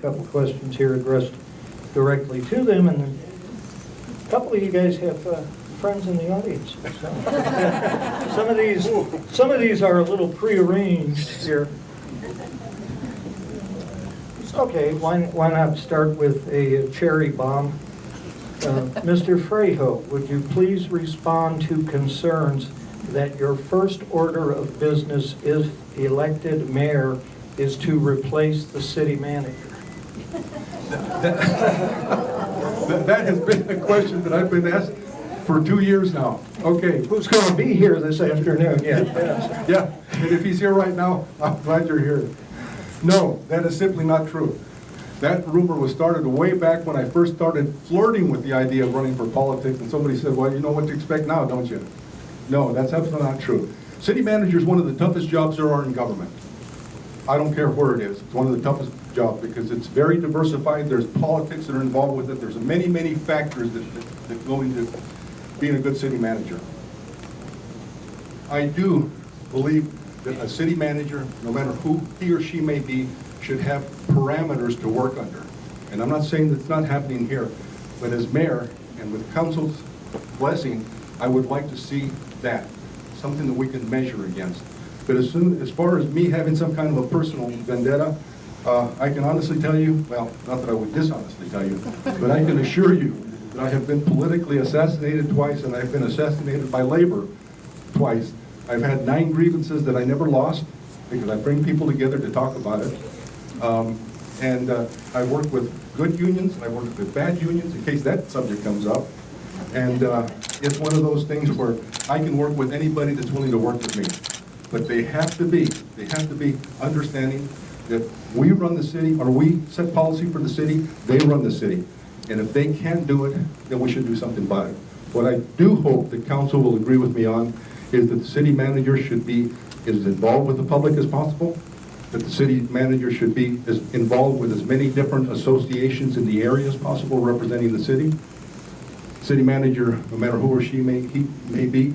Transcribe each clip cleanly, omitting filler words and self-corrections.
A couple questions here addressed directly to them, and a couple of you guys have friends in the audience. So some of these are a little prearranged here. Okay, why not start with a cherry bomb? Mr. Fraijo, would you please respond to concerns that your first order of business, if elected mayor, is to replace the city manager? That has been a question that I've been asked for 2 years now. Okay. Who's going to be here this afternoon? Yeah. Yeah, and if he's here right now, I'm glad you're here. No, that is simply not true. That rumor was started way back when I first started flirting with the idea of running for politics, and somebody said, well, you know what to expect now, don't you? No, that's absolutely not true. City manager is one of the toughest jobs there are in government. I don't care where it is. It's one of the toughest jobs because it's very diversified. There's politics that are involved with it. There's many, many factors that go into being a good city manager. I do believe that a city manager, no matter who he or she may be, should have parameters to work under. And I'm not saying that's not happening here, but as mayor and with council's blessing, I would like to see that, something that we can measure against. But as far as me having some kind of a personal vendetta, I can honestly tell you, well, not that I would dishonestly tell you, but I can assure you that I have been politically assassinated twice, and I've been assassinated by labor twice. I've had 9 grievances that I never lost because I bring people together to talk about it. I work with good unions, and I work with bad unions in case that subject comes up. And it's one of those things where I can work with anybody that's willing to work with me. But they have to be understanding that we run the city, or we set policy for the city, they run the city. And if they can't do it, then we should do something about it. What I do hope that council will agree with me on is that the city manager should be as involved with the public as possible, that the city manager should be as involved with as many different associations in the area as possible representing the city. City manager, no matter who or she may be,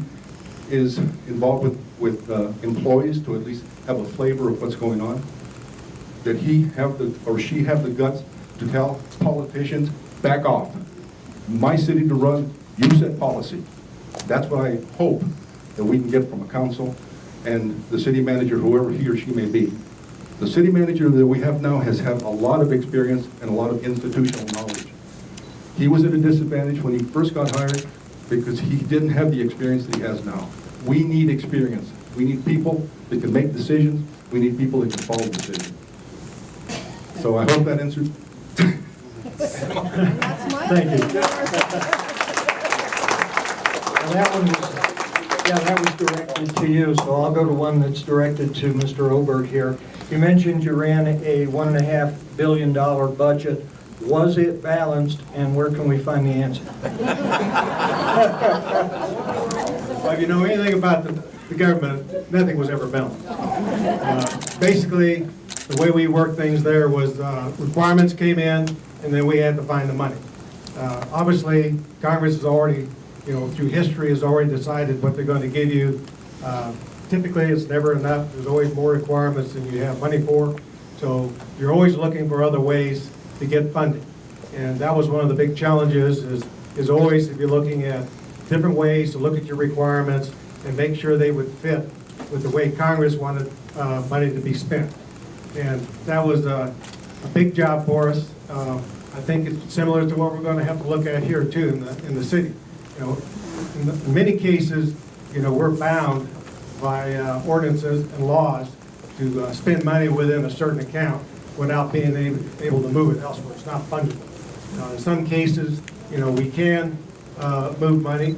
is involved with employees to at least have a flavor of what's going on. That he have the, or she have the guts to tell politicians, back off. My city to run, you set policy. That's what I hope that we can get from a council and the city manager, whoever he or she may be. The city manager that we have now has had a lot of experience and a lot of institutional knowledge. He was at a disadvantage when he first got hired because he didn't have the experience that he has now. We need experience. We need people that can make decisions. We need people that can follow decisions. So I hope that answers. Thank you. That was directed to you, so I'll go to one that's directed to Mr. Oberg here. You mentioned you ran a $1.5 billion budget. Was it balanced, and where can we find the answer? Well, if you know anything about the government, nothing was ever balanced. Basically, the way we worked things there was requirements came in, and then we had to find the money. Obviously, Congress has already, through history, has already decided what they're going to give you. Typically, it's never enough. There's always more requirements than you have money for. So you're always looking for other ways to get funding. And that was one of the big challenges is always if you're looking at different ways to look at your requirements and make sure they would fit with the way Congress wanted money to be spent. And that was a big job for us. I think it's similar to what we're going to have to look at here too in the city. In many cases, we're bound by ordinances and laws to spend money within a certain account without being able to move it elsewhere. It's not fungible. In some cases, we can move money.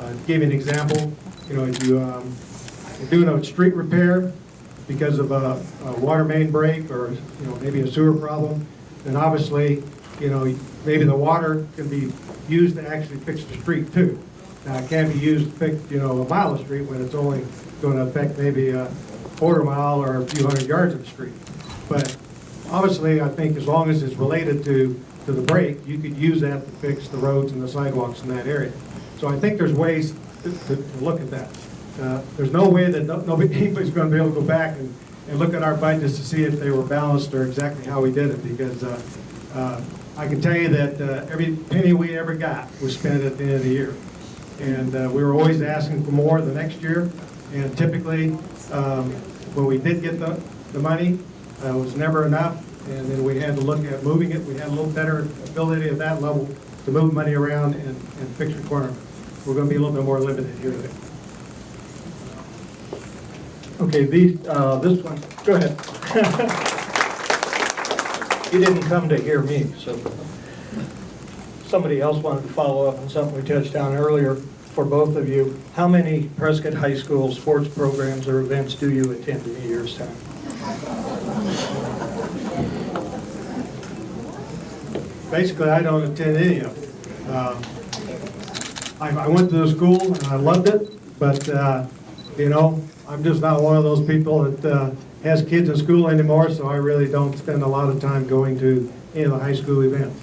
To give you an example, if you're doing a street repair because of a water main break or maybe a sewer problem, then obviously maybe the water can be used to actually fix the street too. Now it can't be used to fix a mile of street when it's only going to affect maybe a quarter mile or a few hundred yards of the street. But obviously, I think as long as it's related to the break, you could use that to fix the roads and the sidewalks in that area. So I think there's ways to look at that. There's no way that anybody's going to be able to go back and look at our budgets to see if they were balanced or exactly how we did it, because I can tell you that every penny we ever got was spent at the end of the year. And we were always asking for more the next year, and typically, when we did get the money, it was never enough, and then we had to look at moving it. We had a little better ability at that level to move money around and fix requirements. We're going to be a little bit more limited here today. Okay, this one, go ahead. You didn't come to hear me, so somebody else wanted to follow up on something we touched on earlier for both of you. How many Prescott High School sports programs or events do you attend in a year's time? Basically, I don't attend any of it. I went to the school and I loved it, but you know, I'm just not one of those people that has kids in school anymore, so I really don't spend a lot of time going to any of the high school events.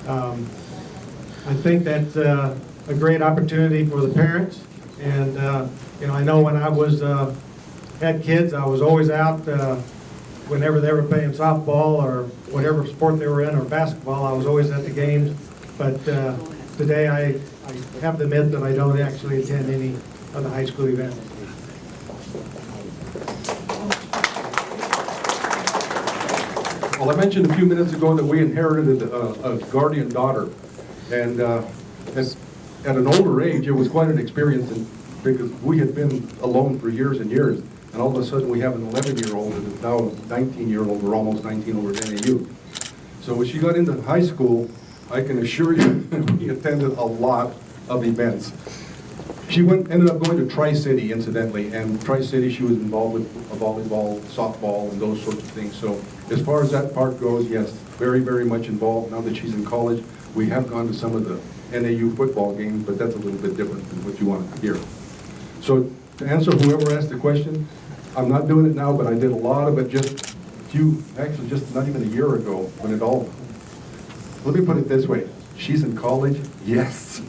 I think that's a great opportunity for the parents, and you know, I know when I was had kids, I was always out whenever they were playing softball or whatever sport they were in, or basketball. I was always at the games, but today I have to admit that I don't actually attend any of the high school events. Well, I mentioned a few minutes ago that we inherited a guardian daughter, and at an older age, it was quite an experience, because we had been alone for years and years, and all of a sudden we have an 11-year-old that is now a 19-year-old, or almost 19 over at NAU. So when she got into high school, I can assure you we attended a lot of events. She ended up going to Tri-City, incidentally, and Tri-City, she was involved with volleyball, softball, and those sorts of things. So as far as that part goes, yes, very, very much involved. Now that she's in college, we have gone to some of the NAU football games, but that's a little bit different than what you want to hear. So to answer whoever asked the question, I'm not doing it now, but I did a lot of it just not even a year ago, when it all, let me put it this way, she's in college, yes.